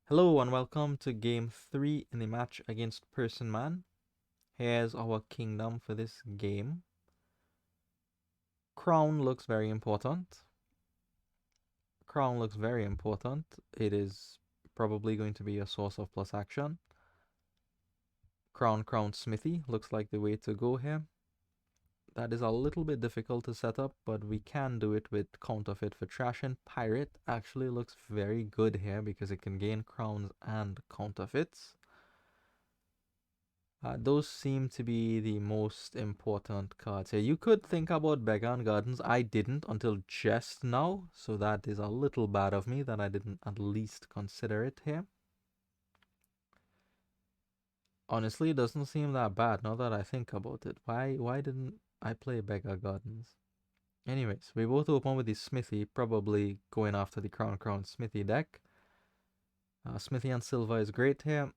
Hello and welcome to game 3 in the match against Personman. Here's our kingdom for this game. Crown looks very important. Crown looks very important. It is probably going to be a source of plus action. Crown Smithy looks like the way to go here. That is a little bit difficult to set up, but we can do it with counterfeit for trash, and pirate actually looks very good here because it can gain crowns and counterfeits. Those seem to be the most important cards here. You could think about Beggar Gardens. I didn't until just now, so that is a little bad of me that I didn't at least consider it here. Honestly, it doesn't seem that bad now that I think about it. Why didn't I play Beggar Gardens? Anyways, we both open with the Smithy, probably going after the Crown Smithy deck. Smithy and Silver is great here.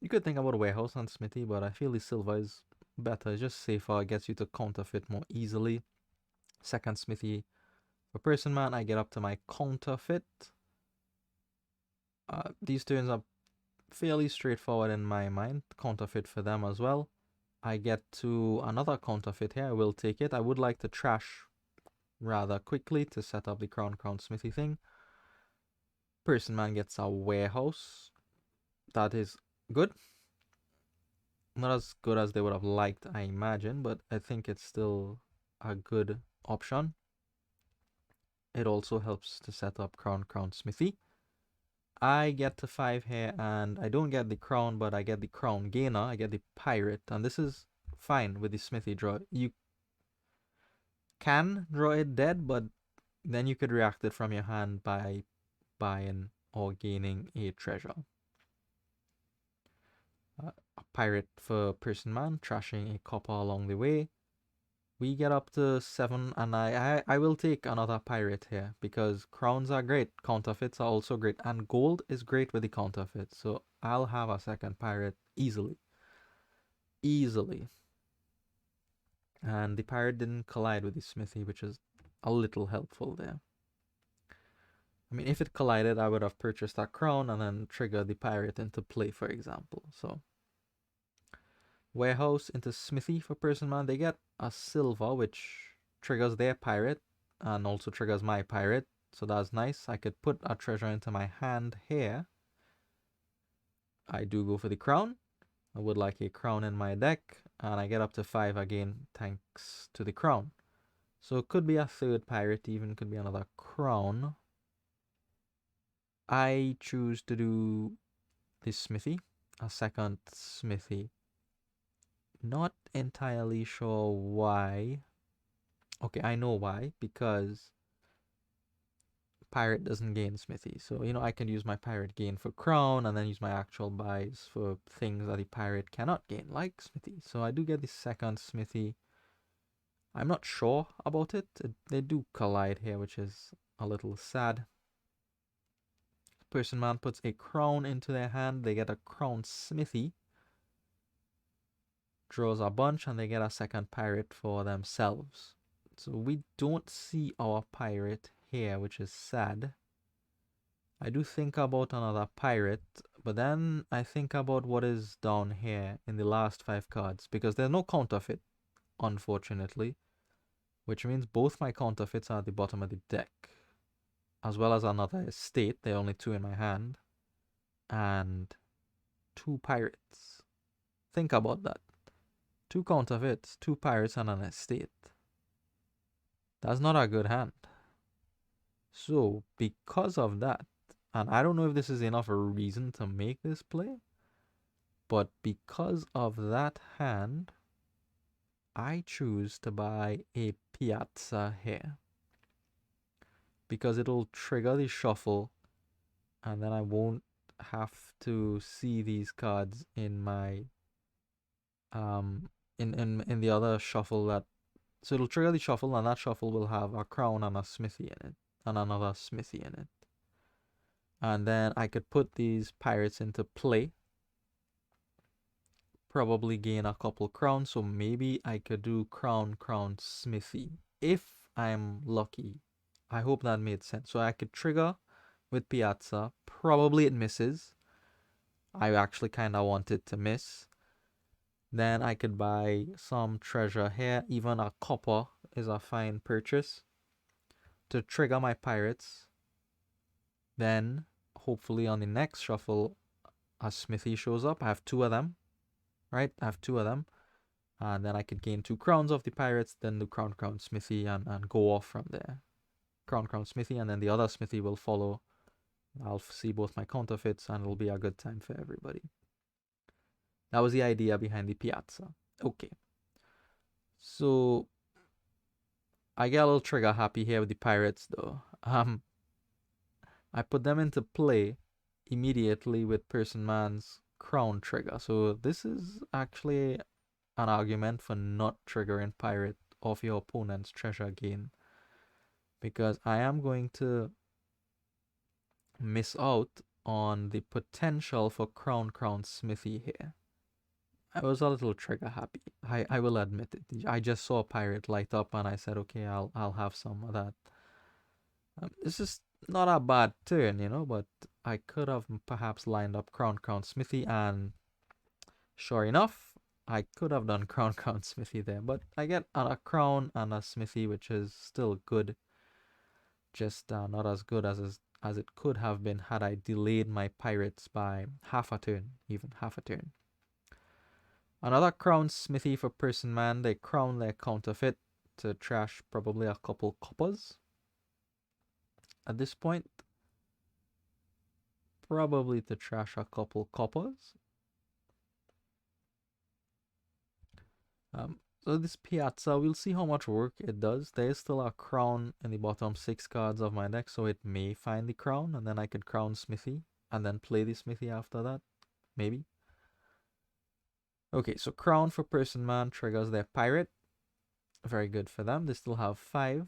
You could think about Warehouse and Smithy, but I feel the Silver is better. It's just safer. It gets you to counterfeit more easily. Second Smithy for Personman, I get up to my counterfeit. These turns are fairly straightforward in my mind. Counterfeit for them as well. I get to another counterfeit here. I will take it. I would like to trash rather quickly to set up the Crown Smithy thing. Personman gets a Warehouse. That is good. Not as good as they would have liked, I imagine, but I think it's still a good option. It also helps to set up Crown Smithy. I get to 5 here, and I don't get the crown, but I get the crown gainer. I get the pirate, and this is fine with the Smithy draw. You can draw it dead, but then you could react it from your hand by buying or gaining a treasure. A pirate for Personman, trashing a copper along the way. We get up to 7, and I will take another pirate here because crowns are great, counterfeits are also great, and gold is great with the counterfeit, so I'll have a second pirate easily. And the pirate didn't collide with the Smithy, which is a little helpful there. I mean, if it collided, I would have purchased that crown and then triggered the pirate into play, for example. So Warehouse into Smithy for Personman. They get a silver, which triggers their pirate and also triggers my pirate. So that's nice. I could put a treasure into my hand here. I do go for the crown. I would like a crown in my deck, and I get up to 5 again thanks to the crown. So it could be a third pirate, even could be another crown. I choose to do this Smithy, a second Smithy. Not entirely sure why. Okay, I know why. Because pirate doesn't gain Smithy. So, I can use my pirate gain for crown and then use my actual buys for things that the pirate cannot gain, like Smithy. So I do get the second Smithy. I'm not sure about it. They do collide here, which is a little sad. Personman puts a crown into their hand. They get a crown Smithy. Draws a bunch and they get a second pirate for themselves. So we don't see our pirate here, which is sad. I do think about another pirate, but then I think about what is down here in the last 5 cards, because there's no counterfeit, unfortunately, which means both my counterfeits are at the bottom of the deck, as well as another estate. There are only 2 in my hand, and 2 pirates. Think about that. 2 counterfeits, 2 pirates, and an estate. That's not a good hand. So, because of that, and I don't know if this is enough a reason to make this play, but because of that hand, I choose to buy a Piazza here. Because it'll trigger the shuffle, and then I won't have to see these cards in my in the other shuffle. That so it'll trigger the shuffle, and that shuffle will have a crown and a Smithy in it, and another Smithy in it. And then I could put these pirates into play, probably gain a couple crowns, so maybe I could do crown Smithy if I'm lucky. I hope that made sense. So I could trigger with Piazza, probably it misses, I actually kind of wanted to miss. Then I could buy some treasure here. Even a copper is a fine purchase to trigger my pirates. Then, hopefully, on the next shuffle, a smithy shows up. I have two of them, right? I have two of them. And then I could gain 2 crowns off the pirates, then do crown smithy and go off from there. Crown smithy, and then the other smithy will follow. I'll see both my counterfeits, and it'll be a good time for everybody. That was the idea behind the Piazza. Okay. So I get a little trigger happy here with the pirates though. I put them into play immediately with Personman's crown trigger. So this is actually an argument for not triggering pirate off your opponent's treasure gain, because I am going to miss out on the potential for crown smithy here. I was a little trigger happy. I will admit it. I just saw a pirate light up and I said, okay, I'll have some of that. This is not a bad turn, but I could have perhaps lined up crown smithy, and sure enough, I could have done crown smithy there. But I get a crown and a smithy, which is still good, just not as good as it could have been had I delayed my pirates by half a turn, even half a turn. Another crown smithy for Personman. They crown their counterfeit to trash probably a couple coppers. At this point, probably to trash a couple coppers. So this Piazza, we'll see how much work it does. There is still a crown in the bottom 6 cards of my deck, so it may find the crown, and then I could crown Smithy, and then play the Smithy after that, maybe. Okay, so crown for Personman triggers their pirate. Very good for them. They still have 5.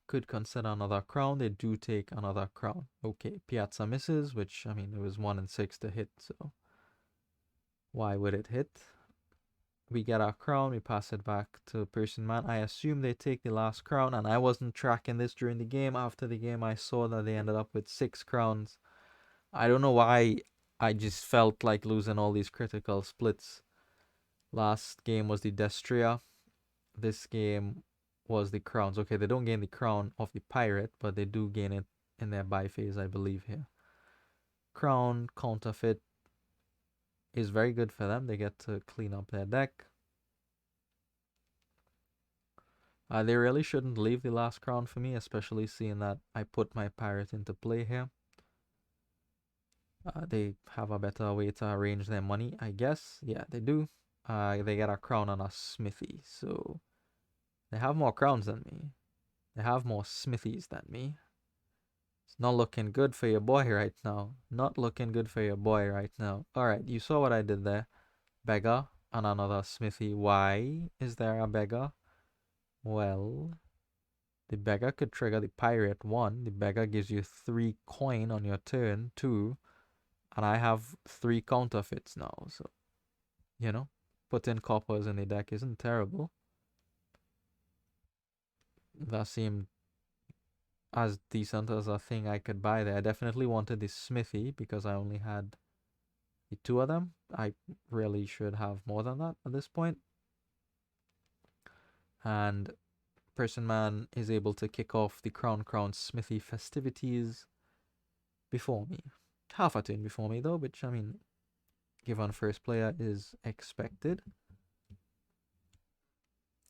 Could consider another crown. They do take another crown. Okay, Piazza misses, which, I mean, it was 1 and 6 to hit, so why would it hit? We get our crown, we pass it back to Personman. I assume they take the last crown, and I wasn't tracking this during the game. After the game, I saw that they ended up with 6 crowns. I don't know why I just felt like losing all these critical splits. Last game was the Destria. This game was the crowns. Okay, they don't gain the crown of the pirate, but they do gain it in their buy phase, I believe, here. Crown counterfeit is very good for them. They get to clean up their deck. They really shouldn't leave the last crown for me, especially seeing that I put my pirate into play here. They have a better way to arrange their money, I guess. Yeah, they do. They get a crown and a smithy, so they have more crowns than me. They have more smithies than me. It's not looking good for your boy right now. Not looking good for your boy right now. Alright, you saw what I did there. Beggar and another smithy. Why is there a beggar? Well, the beggar could trigger the pirate. 1, the beggar gives you 3 coin on your turn. 2, and I have 3 counterfeits now. So, putting coppers in the deck isn't terrible. That seemed as decent as a thing I could buy there. I definitely wanted the smithy because I only had the 2 of them. I really should have more than that at this point. And Personman is able to kick off the crown smithy festivities before me. Half a turn before me though, which, I mean, given first player is expected.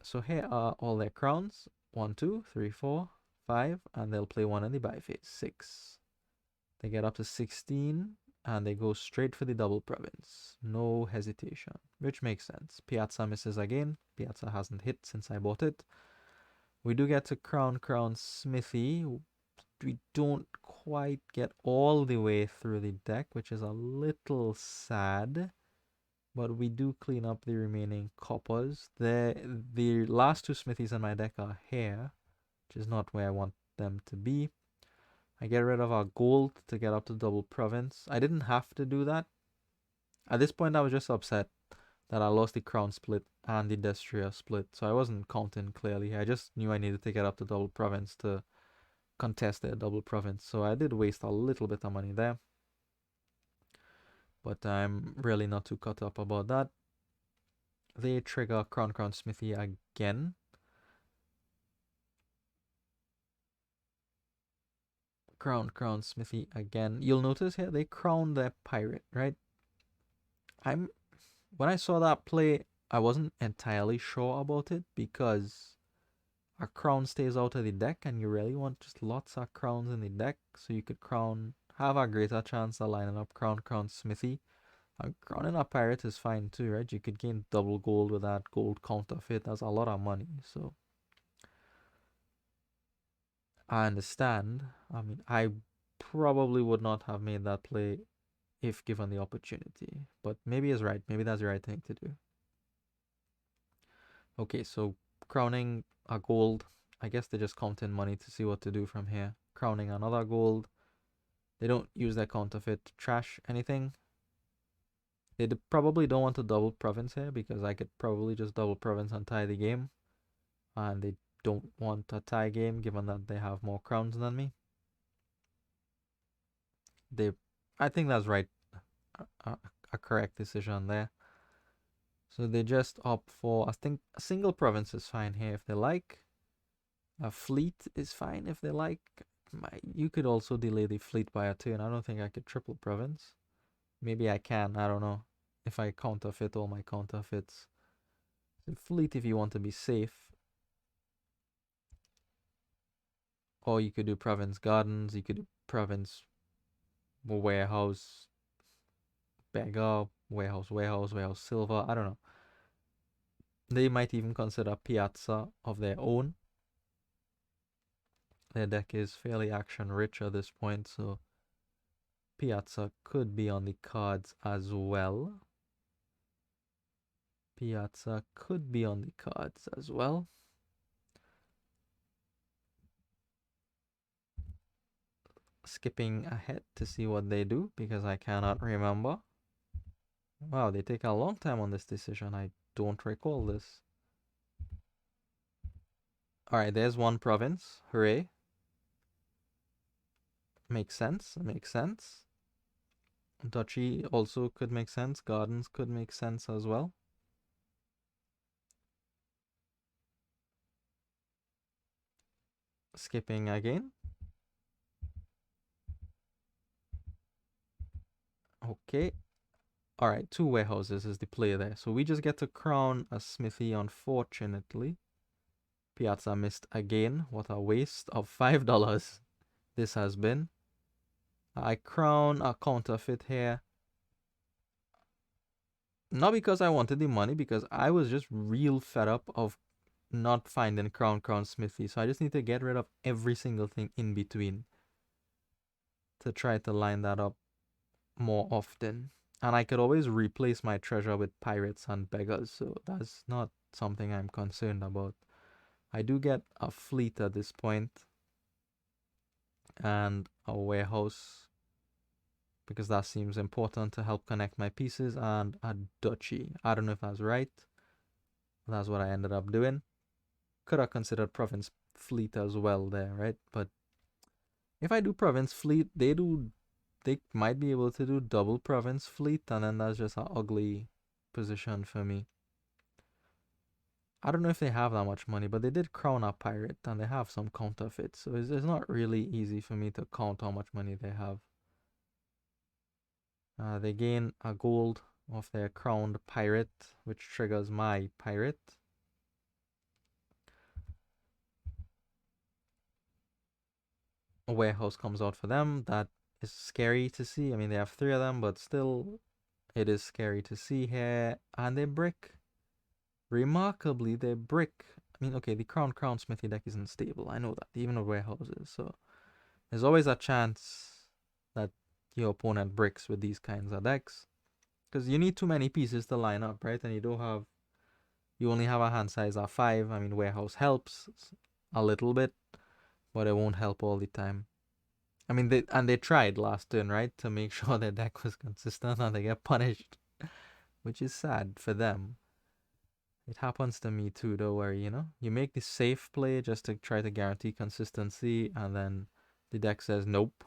So here are all their crowns. 1, 2, 3, 4, 5, and they'll play 1 in the buy phase. 6. They get up to 16, and they go straight for the double province. No hesitation, which makes sense. Piazza misses again. Piazza hasn't hit since I bought it. We do get to crown smithy. We don't quite get all the way through the deck, which is a little sad. But we do clean up the remaining coppers. The last 2 smithies in my deck are here, which is not where I want them to be. I get rid of our gold to get up to double province. I didn't have to do that. At this point, I was just upset that I lost the crown split and the Destria split, so I wasn't counting clearly. I just knew I needed to get up to double province to contest their double province, so I did waste a little bit of money there. but I'm really not too caught up about that. They trigger Crown Smithy again. Crown Smithy again. You'll notice here they crown their pirate, right? I'm When I saw that play, I wasn't entirely sure about it because a crown stays out of the deck and you really want just lots of crowns in the deck so you could have a greater chance of lining up Crown Smithy. And crowning a pirate is fine too, right? You could gain double gold with that gold counterfeit. That's a lot of money. So I understand. I mean, I probably would not have made that play if given the opportunity. But maybe it's right. Maybe that's the right thing to do. Okay, so crowning a gold. I guess they just count in money to see what to do from here. Crowning another gold. They don't use their counterfeit to trash anything. They probably don't want to double province here because I could probably just double province and tie the game. And they don't want a tie game given that they have more crowns than me. They, I think that's right. A correct decision there. So they just opt for, I think, a single province is fine here if they like. A fleet is fine if they like. You could also delay the fleet by a turn. I don't think I could triple province. Maybe I can. I don't know. If I counterfeit all my counterfeits. The fleet if you want to be safe. Or you could do province gardens. You could do province warehouse beggar. Warehouse silver. I don't know. They might even consider Piazza of their own. Their deck is fairly action rich at this point, so Piazza could be on the cards as well. Piazza could be on the cards as well. Skipping ahead to see what they do because I cannot remember. Wow, they take a long time on this decision. I don't recall this. Alright, there's one province. Hooray. Makes sense. Makes sense. Duchy also could make sense. Gardens could make sense as well. Skipping again. Okay. Alright, two warehouses is the play there. So we just get to crown a smithy, unfortunately. Piazza missed again. What a waste of $5 this has been. I crown a counterfeit here. Not because I wanted the money, because I was just real fed up of not finding crown smithy. So I just need to get rid of every single thing in between to try to line that up more often. And I could always replace my treasure with pirates and beggars, so that's not something I'm concerned about. I do get a fleet at this point and a warehouse because that seems important to help connect my pieces, and a duchy. I don't know if that's right. That's what I ended up doing. Could have considered province fleet as well there, right? But if I do province fleet, they might be able to do double province fleet, and then that's just an ugly position for me. I don't know if they have that much money, but they did crown a pirate and they have some counterfeits, so it's not really easy for me to count how much money they have. They gain a gold of their crowned pirate, which triggers my pirate. A warehouse comes out for them. That is scary to see. I mean, they have three of them, but still, it is scary to see here. And they brick. Remarkably, they brick. I mean, okay, the crown smithy deck isn't stable. I know that, even with warehouses. So there's always a chance that your opponent bricks with these kinds of decks. Because you need too many pieces to line up, right? And you only have a hand size of 5. I mean, warehouse helps a little bit, but it won't help all the time. I mean, they tried last turn, right, to make sure their deck was consistent, and they get punished, which is sad for them. It happens to me too, don't worry, You make the safe play just to try to guarantee consistency, and then the deck says nope.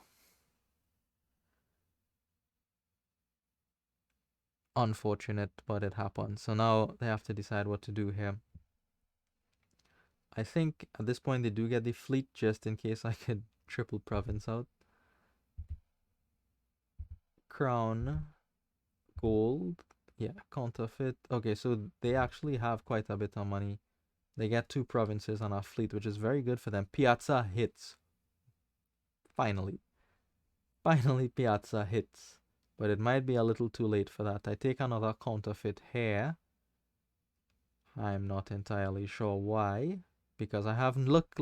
unfortunate, but it happened. So now they have to decide what to do here. I think at this point they do get the fleet just in case I could triple province out. Crown, gold, yeah, counterfeit. Okay, so they actually have quite a bit of money. They get 2 provinces on our fleet, which is very good for them. Piazza hits. Finally. Finally, Piazza hits. But it might be a little too late for that. I take another counterfeit here. I'm not entirely sure why. Because I have, look,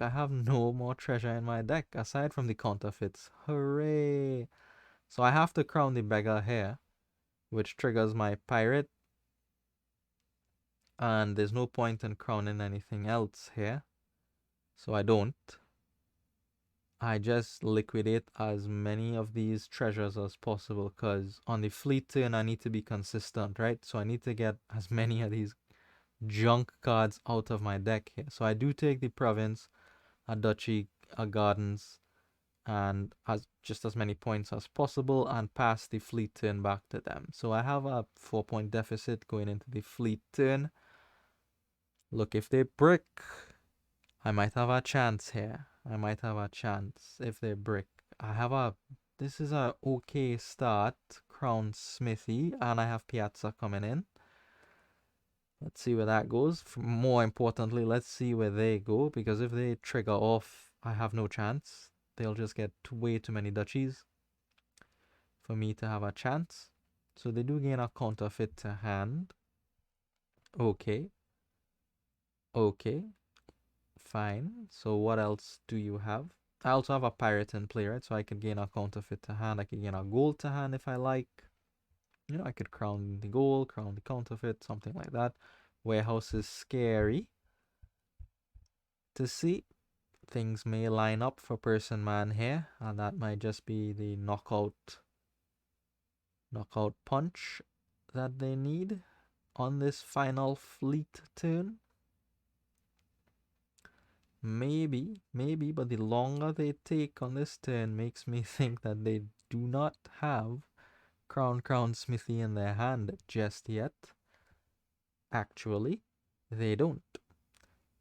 I have no more treasure in my deck aside from the counterfeits. Hooray! So I have to crown the beggar here, which triggers my pirate. And there's no point in crowning anything else here. So I don't. I just liquidate as many of these treasures as possible because on the fleet turn I need to be consistent, right? So I need to get as many of these junk cards out of my deck here. So I do take the province, a duchy, a gardens, and just as many points as possible and pass the fleet turn back to them. So I have a 4-point deficit going into the fleet turn. Look, if they brick, I might have a chance here. I might have a chance if they brick. This is a okay start. Crown Smithy, and I have Piazza coming in. Let's see where that goes. More importantly, let's see where they go, because if they trigger off, I have no chance. They'll just get way too many duchies for me to have a chance. So they do gain a counterfeit to hand. Okay. Okay. Fine. So what else do you have? I also have a pirate in play, right? So I could gain a counterfeit to hand. I could gain a gold to hand if I like. You know, I could crown the gold, crown the counterfeit, something like that. Warehouse is scary to see. Things may line up for Personman here, and that might just be the knockout punch that they need on this final fleet turn. Maybe, but the longer they take on this turn makes me think that they do not have Crown Smithy in their hand just yet. Actually, they don't.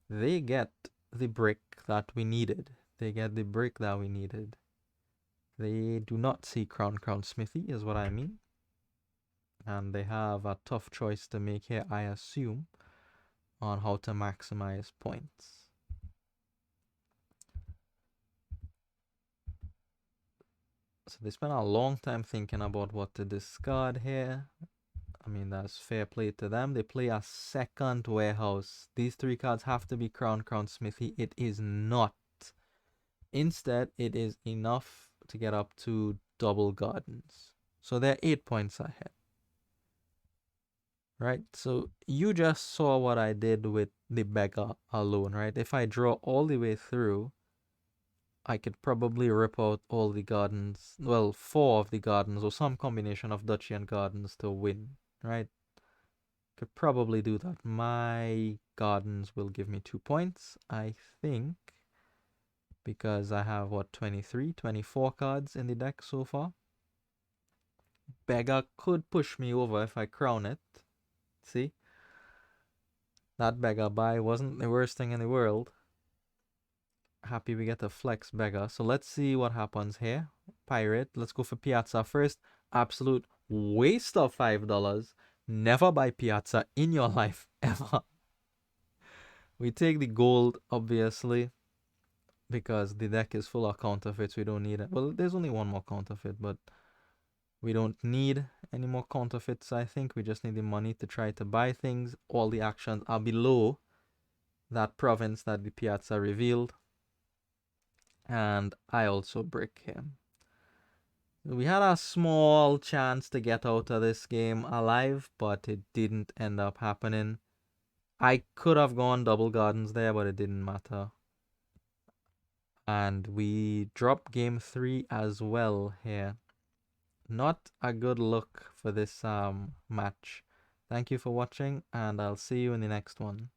They get the brick that we needed. They get the brick that we needed. They do not see Crown Smithy, is what I mean. And they have a tough choice to make here, I assume, on how to maximize points. So they spent a long time thinking about what to discard here. I mean, that's fair play to them. They play a second warehouse. These 3 cards have to be Crown Smithy. It is not. Instead, it is enough to get up to double gardens. So they're 8 points ahead. Right? So you just saw what I did with the beggar alone, right? If I draw all the way through, I could probably rip out all the gardens, well, 4 of the gardens or some combination of duchy and gardens to win, right? Could probably do that. My gardens will give me 2 points, I think, because I have, what, 23, 24 cards in the deck so far. Beggar could push me over if I crown it. See? That beggar buy wasn't the worst thing in the world. Happy we get a flex beggar. So let's see what happens here. Pirate. Let's go for Piazza first. Absolute waste of $5. Never buy Piazza in your life, ever. We take the gold, obviously, because the deck is full of counterfeits. We don't need it. Well, there's only one more counterfeit, but we don't need any more counterfeits, I think. We just need the money to try to buy things. All the actions are below that province that the Piazza revealed. And I also brick him. We had a small chance to get out of this game alive, but it didn't end up happening. I could have gone double gardens there, but it didn't matter. And we dropped game 3 as well here. Not a good look for this match. Thank you for watching, and I'll see you in the next one.